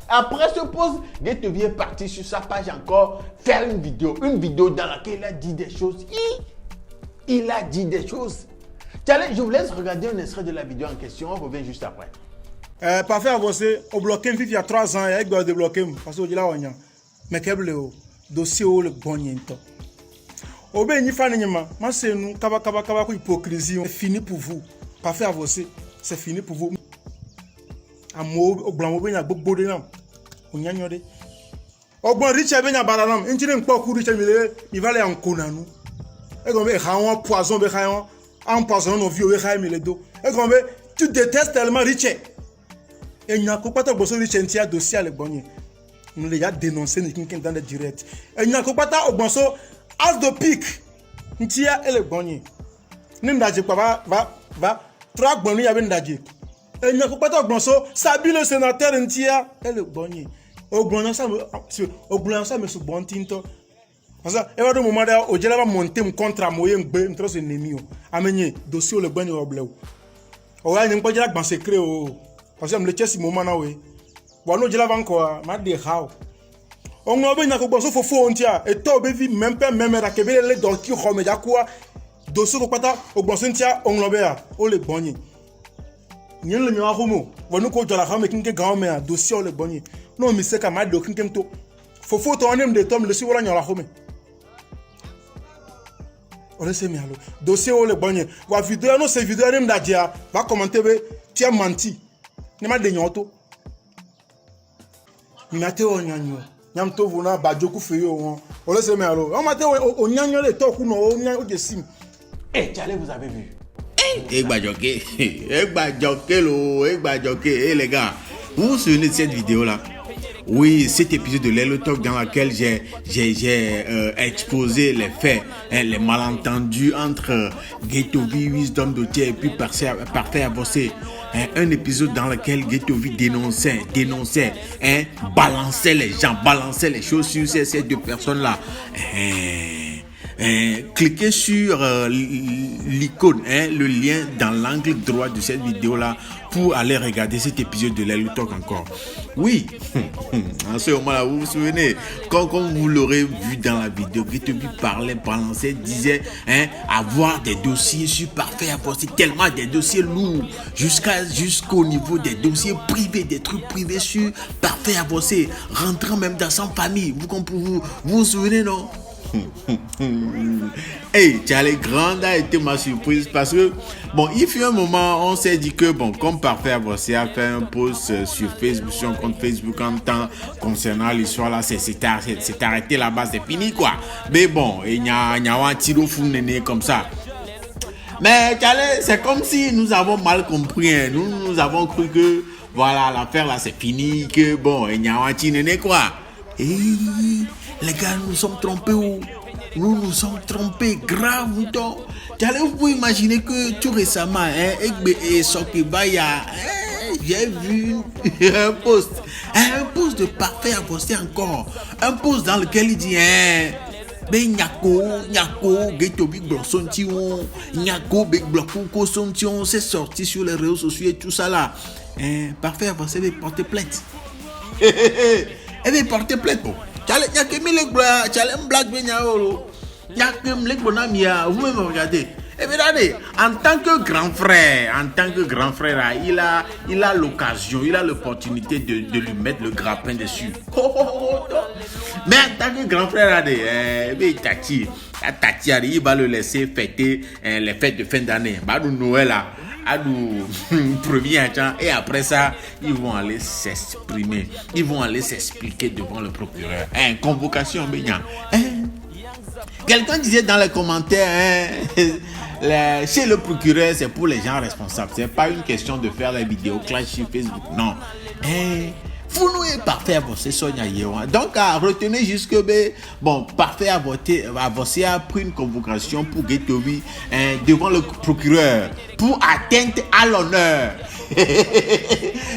Après ce post, Gaëtovi est parti sur sa page encore faire une vidéo dans laquelle il a dit des choses. Il a dit des choses. Allez, je vous laisse regarder un extrait de la vidéo en question. On revient juste après. Parfait avancé. Au bloqué il y a 3 ans, il doit débloquer parce que là on y a. Mais quel le dossier le bon yento. Au ben ni fan ni ma c'est nous kaba ko hypocrisie. C'est fini pour vous. Parfait avancé. C'est fini pour vous. Amo au blanc ben ya gbogbo de nam. Onyanyo de. Ogbon Richard ben ya baranam. Intine npo ku Richard il va aller en konanu. Et comme il a poison be khayon, empoisonne nos vieux khayon le dos. Et comme tu détestes tellement Richard. Et il n'y a pas de bosso Richard qui a dossier à le bonnier. Nous les a dénoncé dans le direct. Et il n'y a pas de bosso as de pique. Ntia et le bonnier. Nimdaje va 3 bonnier y avait ndaje. Et il n'y a pas de bosso Sabi le sénateur Ntia et le bonnier. Au blanc ça me sous bon tinto. Parce que il y a un moment où je vais monter contre moyen be m'tros ennemi. Amenye dossier le bonnier au bleu. O ya n'y pas dire dans secret o. Parce que me le chesi moment na we. Bon no je la encore ma de how. On no be na ko boso fofo ontia et to be vi même pas même ra kebe le do ki xome ja quoi. Dossier ko pata o boso ntia on lo be ya o le bonnier. Nyen le mi wa homo. Wonu ko jola xame kinke gawo me dossier o le bonnier. Non mi se ka ma do kinke to. Fofo to onem de tom le si wala nyola xome. On essaie mais alors dossier o le bonnier. Wa vidéo no se vidéo nem da dia va commenter be tu as menti. Ne ma de nyoto. Mate o nyanyo. Nyam to vona bajoku feyo won. On essaie mais alors. On mate o nyanyo le to ku no o nyanyo de sim. Eh, Tchale, vous avez vu? Egbajoke, les gars, vous vous souvenez de cette vidéo là? Oui, cet épisode de Lelo Talk dans lequel j'ai exposé les faits, les malentendus entre Gaëtovi, Wisdom Dotier et puis Parfait Avancé. Un épisode dans lequel Gaëtovi dénonçait, balançait les gens, balançait les choses sur ces 2 personnes-là. Cliquez sur l'icône, le lien dans l'angle droit de cette vidéo là pour aller regarder cet épisode de Lelo Talk encore. Oui, en ce moment là vous vous souvenez, comme vous l'aurez vu dans la vidéo, Gaëtovi parlait, balançait, disait avoir des dossiers sur Parfait Avancé, tellement des dossiers lourds, jusqu'au niveau des dossiers privés, des trucs privés sur Parfait Avancé, rentrant même dans sa famille. Vous vous souvenez, non? Hey, Charlie Grand a été ma surprise parce que bon, il fut un moment, on s'est dit que bon, comme Parfait Avancé a fait un post sur Facebook, sur un compte Facebook en temps concernant l'histoire là, c'est arrêté là-bas, c'est fini quoi. Mais bon, il y a un tiro fou néné comme ça. Mais Charlie, c'est comme si nous avons mal compris, hein. Nous avons cru que voilà, l'affaire là c'est fini, que bon, il y a un tiro néné quoi. Et les gars, nous sommes trompés ou nous nous sommes trompés grave. Vous pouvez imaginer que tout récemment, j'ai vu un post de Parfait Avancé encore, un post dans lequel il dit Nyako, Gaëtovi Blossontion, Nyako, Blossontion, c'est sorti sur les réseaux sociaux et tout ça là. Parfait Avancé veut porter plainte. Elle veut porter plainte. Vous-même regardez. Et regardez, en tant que grand frère, il a l'occasion, il a l'opportunité de lui mettre le grappin dessus. Mais en tant que grand frère, regardez, Tati, il va le laisser fêter les fêtes de fin d'année. Noël là. À nous premier temps et après ça ils vont aller s'exprimer, ils vont aller s'expliquer devant le procureur. Convocation Bénian. Quelqu'un disait dans les commentaires chez le procureur c'est pour les gens responsables, c'est pas une question de faire la vidéo clash sur Facebook, non. Vous nous êtes Parfait Avancé Sonia Yewa. Donc retenez jusque bon, Parfait Avancé a pris une convocation pour Gaëtovi devant le procureur pour atteinte à l'honneur.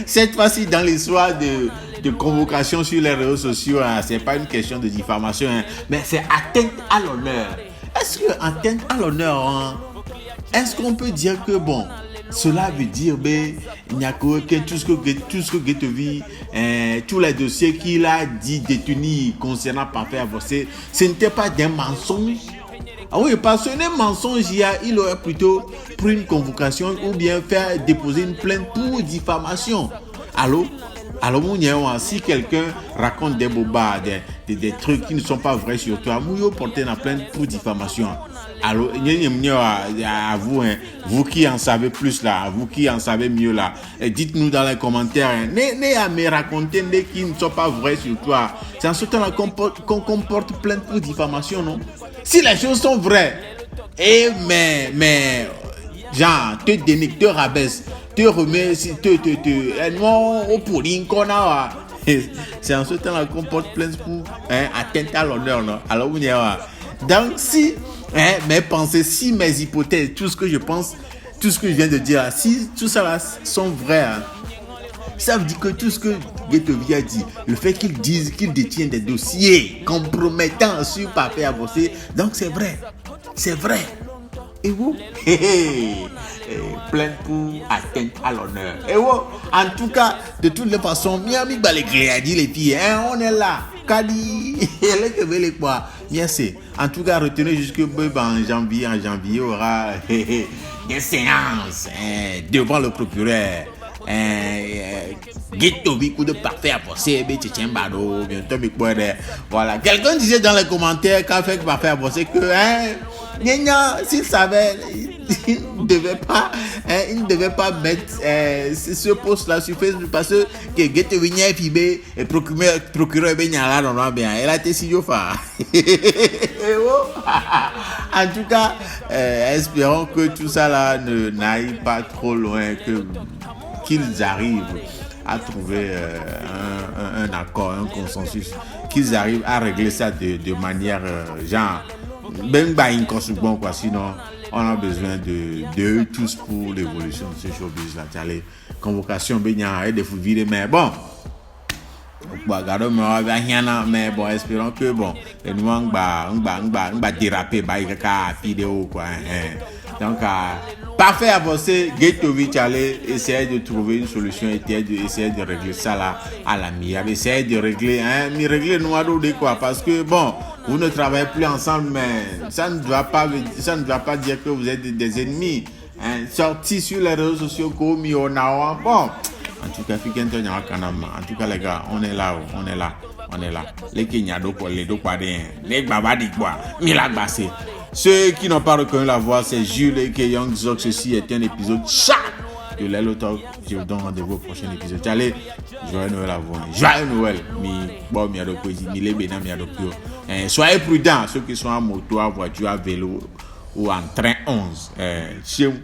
Cette fois-ci dans l'histoire de convocation sur les réseaux sociaux, c'est pas une question de diffamation, mais c'est atteinte à l'honneur. Est-ce que atteinte à l'honneur, est-ce qu'on peut dire que bon, Cela veut dire, il n'y a que tout ce que Guettevi, tous les dossiers qu'il a dit détenus concernant Parfait Avancé, ce n'était pas des mensonges. Ah oui, parce que les mensonges, il aurait plutôt pris une convocation ou bien faire déposer une plainte pour diffamation. Alors, si quelqu'un raconte des bobards, des trucs qui ne sont pas vrais sur toi, vous portez une plainte pour diffamation. Alors, à vous, vous qui en savez plus là, vous qui en savez mieux là, dites-nous dans les commentaires, à me raconter des qui ne sont pas vrais sur toi. C'est en ce temps-là qu'on comporte plainte pour diffamation, non? Si les choses sont vraies, mais genre, te dénigre, te rabaisse, te remet, non, au pouling qu'on a. C'est en ce temps-là qu'on porte plainte pour atteinte à l'honneur, non? Alors, vous donc, si mes pensées, si mes hypothèses, tout ce que je pense, tout ce que je viens de dire, si tout ça là sont vrais, ça veut dire que tout ce que Guettevi a dit, le fait qu'il dise qu'il détient des dossiers compromettants sur Parfait Avancé, donc c'est vrai. C'est vrai. Et vous? Plainte pour atteinte à l'honneur. Et vous? En tout cas, de toutes les façons, Miami Balégré a dit les filles, on est là. Kadi, elle est que belle quoi. Bien c'est. En tout cas, retenez jusque en janvier, il y aura des séances devant le procureur. Guettevi coup de Parfait Avancé, bientôt. Voilà. Quelqu'un disait dans les commentaires qu'a fait Parfait Avancé que s'il savait, il ne devait pas mettre ce post là sur Facebook parce que Guettevi n'y a fibé et procureur bien. Elle a été si fort. En tout cas, espérons que tout ça là n'aille pas trop loin, qu'ils arrivent à trouver un accord, un consensus, qu'ils arrivent à régler ça de manière genre quoi. Sinon on a besoin de tous pour l'évolution de ce showbiz là. Les convocations et des fous vider, mais bon, mais bon, espérons que bon, nous on va déraper vidéo quoi. Donc, Parfait Avancé, Guettevi allait essayer de trouver une solution, essayer de régler ça là à l'amiable, essayer de régler, régler nous de quoi, parce que bon, vous ne travaillez plus ensemble, mais ça ne doit pas dire que vous êtes des ennemis. Sortis sur les réseaux sociaux comme bon, en tout cas, en tout cas les gars, on est là. Les Kenyans les deux les babadi quoi, milagbassé. Ceux qui n'ont pas reconnu la voix, c'est Jules et Young Zox. Ceci est un épisode chat de Lelo Talk. Je vous donne rendez-vous au prochain épisode. Allez, joyeux Noël à vous. Joyeux Noël. Soyez prudents, ceux qui sont en moto, en voiture, à vélo ou en train 11. Chez vous.